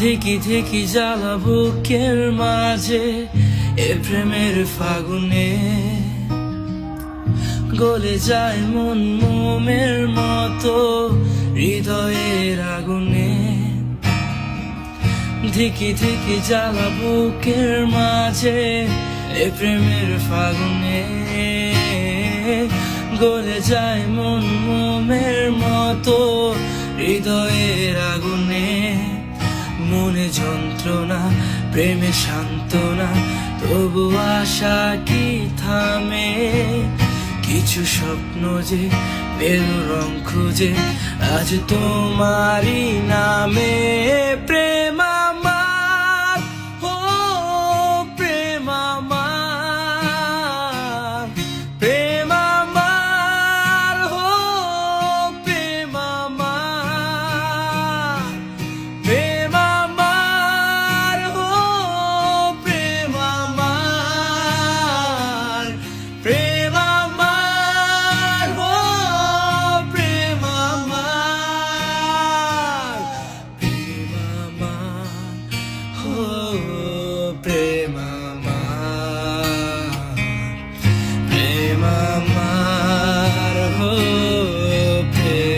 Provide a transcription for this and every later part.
ধিকি ধিকি জ্বালা বুকের মাঝে এ প্রেমের ফাগুনে গলে যায় মন মোমের মতো হৃদয়ের আগুনে। ধিকি ধিকি জ্বালা বুকের মাঝে এ প্রেমের ফাগুনে গলে যায় মন মোমের মতো হৃদয়ের আগুনে। মনে যন্ত্রণা প্রেমে সান্ত্বনা তবু আশা কি থামে? কিছু স্বপ্ন যে পেল রং খুঁজে আজ তোমারই নামে। প্রেম আমার, ও প্রেম আমার, প্রেম আমার, ও প্রেম আমার, প্রেম আমার, ও প্রেম আমার, প্রেম আমার, ও প্রেম আমার, প্রেম আমার, ও প্রেম আমার, প্রেম আমার, ও প্রেম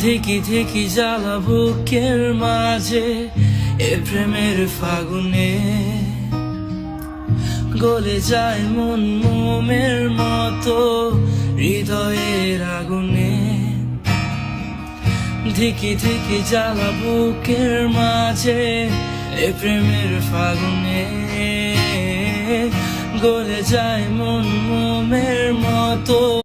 ধিকি ধিকি জ্বালা বুকের মাঝে এ প্রেমের ফাগুনে গলে যায় মন মোমের মতো হৃদয়ের আগুনে। ধিকি ধিকি জ্বালা বুকের মাঝে এ প্রেমের ফাগুনে গলে যায় মন মোমের মতো।